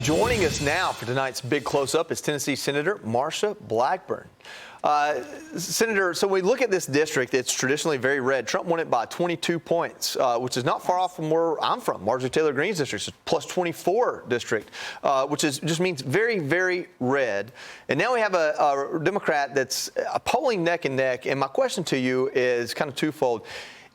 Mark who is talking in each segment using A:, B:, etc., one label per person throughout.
A: Joining us now for tonight's big close-up is Tennessee Senator Marsha Blackburn. Senator, so we look at this district, it's traditionally very red. Trump won it by 22 points, which is not far off from where I'm from. Marjorie Taylor Greene's district is plus 24 district, which just means very, very red. And now we have a Democrat that's polling neck and neck. And my question to you is kind of twofold.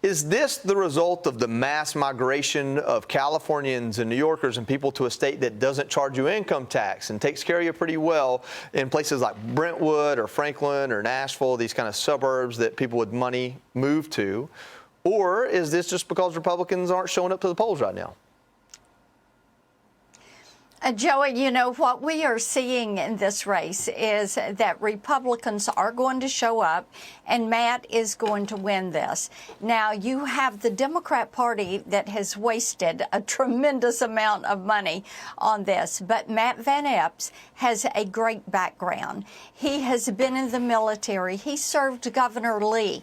A: Is this the result of the mass migration of Californians and New Yorkers and people to a state that doesn't charge you income tax and takes care of you pretty well in places like Brentwood or Franklin or Nashville, these kind of suburbs that people with money move to? Or is this just because Republicans aren't showing up to the polls right now?
B: Joey, you know, what we are seeing in this race is that Republicans are going to show up and Matt is going to win this. Now, you have the Democrat Party that has wasted a tremendous amount of money on this, but Matt Van Epps has a great background. He has been in the military. He served Governor Lee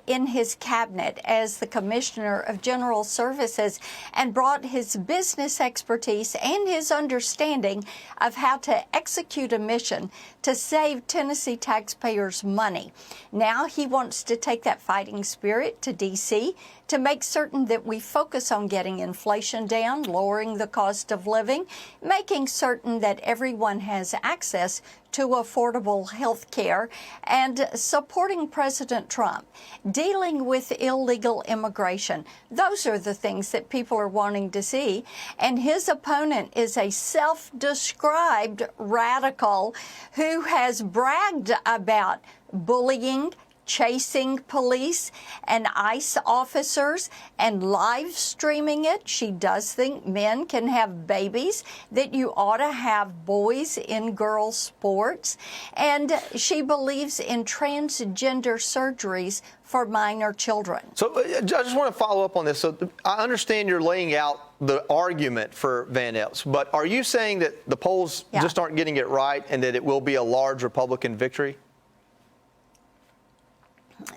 B: in his cabinet as the Commissioner of General Services and brought his business expertise and his understanding of how to execute a mission to save Tennessee taxpayers money. Now he wants to take that fighting spirit to D.C. to make certain that we focus on getting inflation down, lowering the cost of living, making certain that everyone has access to affordable health care, and supporting President Trump, dealing with illegal immigration. Those are the things that people are wanting to see. And his opponent is a self-described radical who has bragged about bullying, chasing police and ICE officers and live streaming it. She does think men can have babies, that you ought to have boys in girls' sports. And she believes in transgender surgeries for minor children.
A: So I just want to follow up on this. So I understand you're laying out the argument for Van Epps, but are you saying that the polls just aren't getting it right and that it will be a large Republican victory?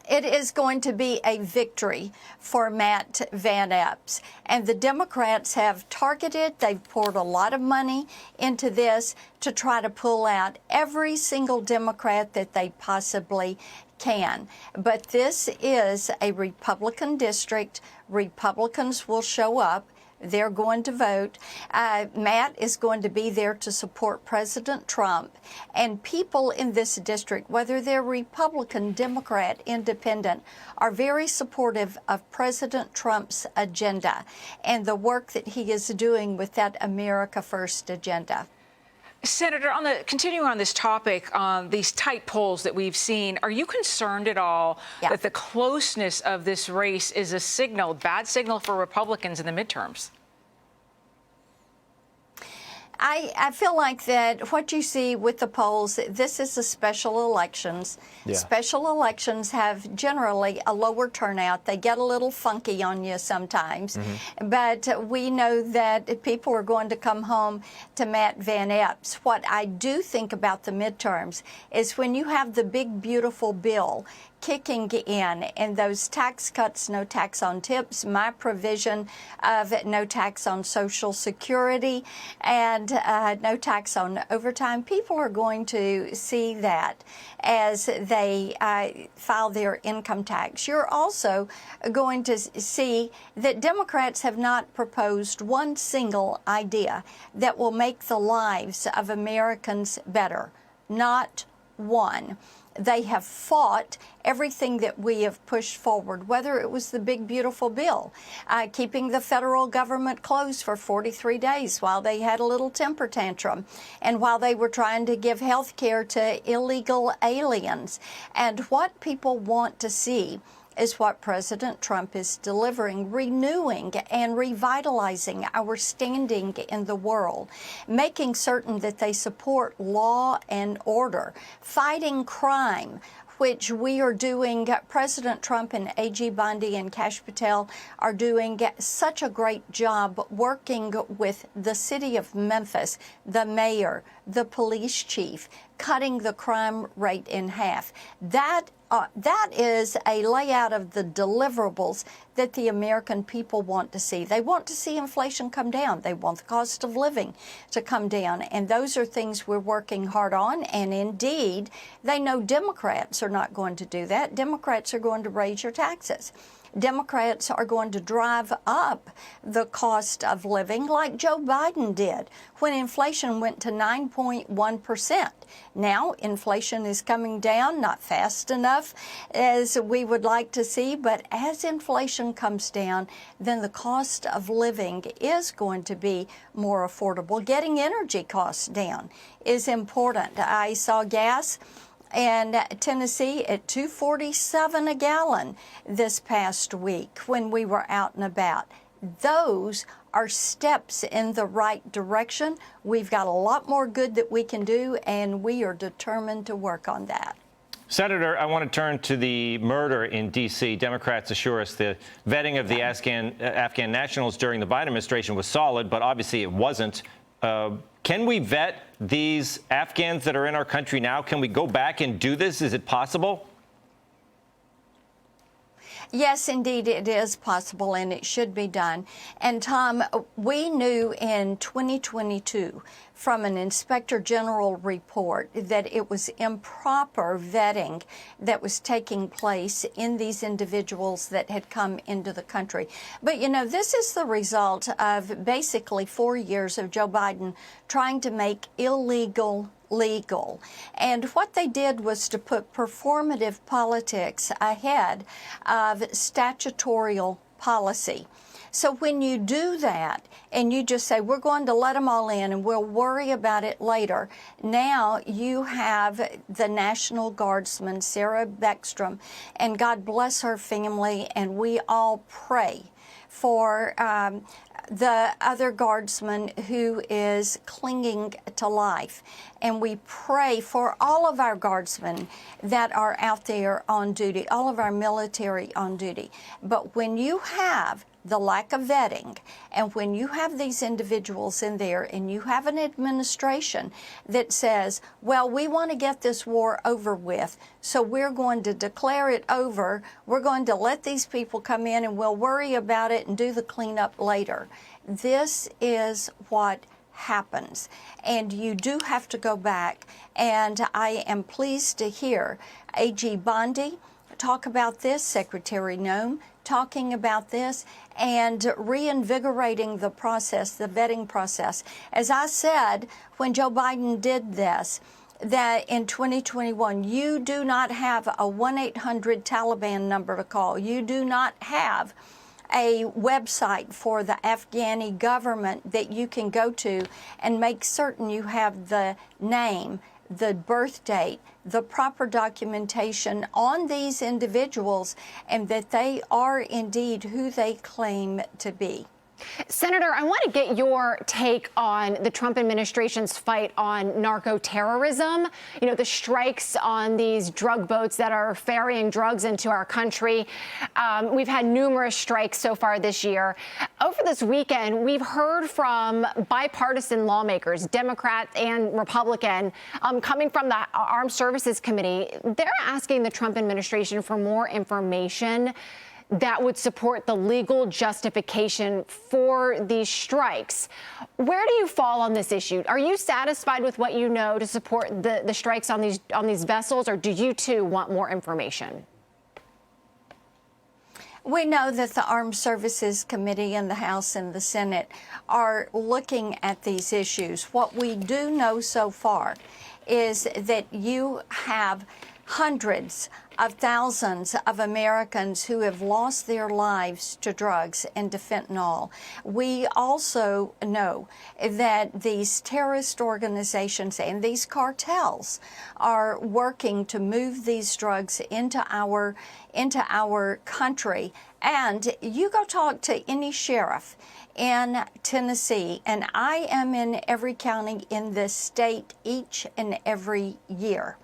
B: It is going to be a victory for Matt Van Epps. And the Democrats have targeted, they've poured a lot of money into this to try to pull out every single Democrat that they possibly can. But this is a Republican district. Republicans will show up. They're going to vote. Matt is going to be there to support President Trump. And people in this district, whether they're Republican, Democrat, Independent, are very supportive of President Trump's agenda and the work that he is doing with that America First agenda.
C: Senator, continuing on this topic, on these tight polls that we've seen, are you concerned at all that the closeness of this race is a signal, bad signal for Republicans in the midterms?
B: I feel like that what you see with the polls, this is a special elections. Special elections have generally a lower turnout. They get a little funky on you sometimes. But we know that people are going to come home to Matt Van Epps. What I do think about the midterms is when you have the big, beautiful bill kicking in and those tax cuts, no tax on tips, my provision of no tax on Social Security and no tax on overtime, people are going to see that as they file their income tax. You're also going to see that Democrats have not proposed one single idea that will make the lives of Americans better. Not one. They have fought everything that we have pushed forward, whether it was the big, beautiful bill, keeping the federal government closed for 43 days while they had a little temper tantrum, and while they were trying to give health care to illegal aliens. And what people want to see is what President Trump is delivering, renewing and revitalizing our standing in the world, making certain that they support law and order, fighting crime, which we are doing. President Trump and A.G. Bondi and Kash Patel are doing such a great job working with the city of Memphis, the mayor, the police chief, cutting the crime rate in half. That is a layout of the deliverables that the American people want to see. They want to see inflation come down. They want the cost of living to come down. And those are things we're working hard on. And indeed, they know Democrats are not going to do that. Democrats are going to raise your taxes. Democrats are going to drive up the cost of living like Joe Biden did when inflation went to 9.1%. Now inflation is coming down, not fast enough as we would like to see, but as inflation comes down, then the cost of living is going to be more affordable. Getting energy costs down is important. I saw gas and Tennessee at $2.47 a gallon this past week when we were out and about. Those are steps in the right direction. We've got a lot more good that we can do, and we are determined to work on that.
D: Senator, I want to turn to the murder in D.C. Democrats assure us the vetting of the Afghan nationals during the Biden administration was solid, but obviously it wasn't. Can we vet these Afghans that are in our country now? Can we go back and do this? Is it possible?
B: Yes, indeed, it is possible, and it should be done. And, Tom, we knew in 2022 from an Inspector General report that it was improper vetting that was taking place in these individuals that had come into the country. But, you know, this is the result of basically 4 years of Joe Biden trying to make illegal legal. And what they did was to put performative politics ahead of statutorial policy. So when you do that and you just say, we're going to let them all in and we'll worry about it later, now you have the National Guardsman, Sarah Beckstrom, and God bless her family, and we all pray for the other guardsman who is clinging to life. And we pray for all of our guardsmen that are out there on duty, all of our military on duty. But when you have the lack of vetting, and when you have these individuals in there and you have an administration that says, well, we want to get this war over with, so we're going to declare it over, we're going to let these people come in and we'll worry about it and do the cleanup later. This is what happens. And you do have to go back. And I am pleased to hear A.G. Bondi talk about this, Secretary Noem talking about this, and reinvigorating the process, the vetting process. As I said, when Joe Biden did this, that in 2021, you do not have a 1-800 Taliban number to call. You do not have a website for the Afghani government that you can go to and make certain you have the name, the birth date, the proper documentation on these individuals, and that they are indeed who they claim to be.
E: Senator, I want to get your take on the Trump administration's fight on narco-terrorism. You know, the strikes on these drug boats that are ferrying drugs into our country. We've had numerous strikes so far this year. Over this weekend, we've heard from bipartisan lawmakers, Democrat and Republican, coming from the Armed Services Committee. They're asking the Trump administration for more information that would support the legal justification for these strikes. Where do you fall on this issue? Are you satisfied with what you know to support the strikes on these vessels, or do you too want more information?
B: We know that the Armed Services Committee in the House and the Senate are looking at these issues. What we do know so far is that you have hundreds of thousands of Americans who have lost their lives to drugs and to fentanyl. We also know that these terrorist organizations and these cartels are working to move these drugs into our country. And you go talk to any sheriff in Tennessee, and I am in every county in this state each and every year.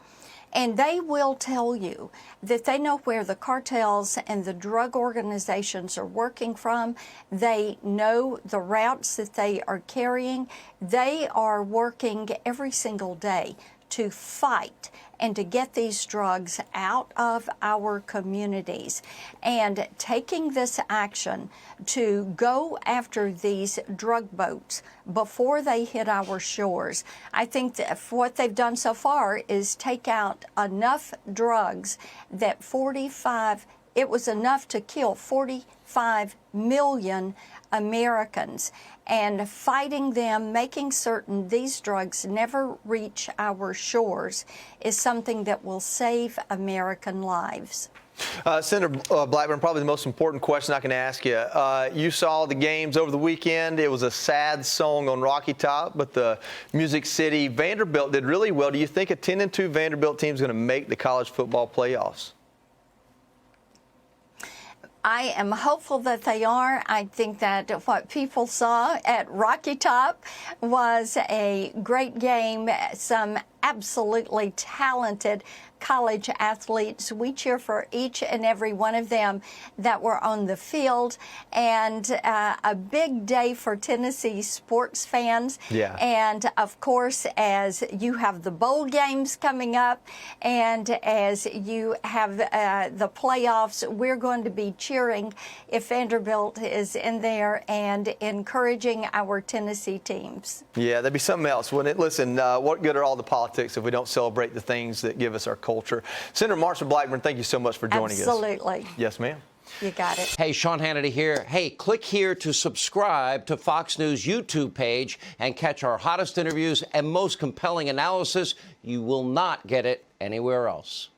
B: And they will tell you that they know where the cartels and the drug organizations are working from. They know the routes that they are carrying. They are working every single day to fight and to get these drugs out of our communities. And taking this action to go after these drug boats before they hit our shores, I think that what they've done so far is take out enough drugs that it was enough to kill 45 million Americans. And fighting them, making certain these drugs never reach our shores, is something that will save American lives.
A: Senator Blackburn, probably the most important question I can ask you. You saw the games over the weekend. It was a sad song on Rocky Top, but the Music City Vanderbilt did really well. Do you think a 10-2 Vanderbilt team is going to make the college football playoffs?
B: I am hopeful that they are. I think that what people saw at Rocky Top was a great game. Some absolutely talented college athletes. We cheer for each and every one of them that were on the field, and a big day for Tennessee sports fans.
A: Yeah.
B: And of course, as you have the bowl games coming up, and as you have the playoffs, we're going to be cheering if Vanderbilt is in there and encouraging our Tennessee teams.
A: Yeah, that'd be something else, wouldn't it? Listen, what good are all the politics if we don't celebrate the things that give us our culture? Senator Marsha Blackburn, thank you so much for joining us.
B: Absolutely.
A: Yes, ma'am.
B: You got it.
F: Hey, Sean Hannity here. Hey, click here to subscribe to Fox News YouTube page and catch our hottest interviews and most compelling analysis. You will not get it anywhere else.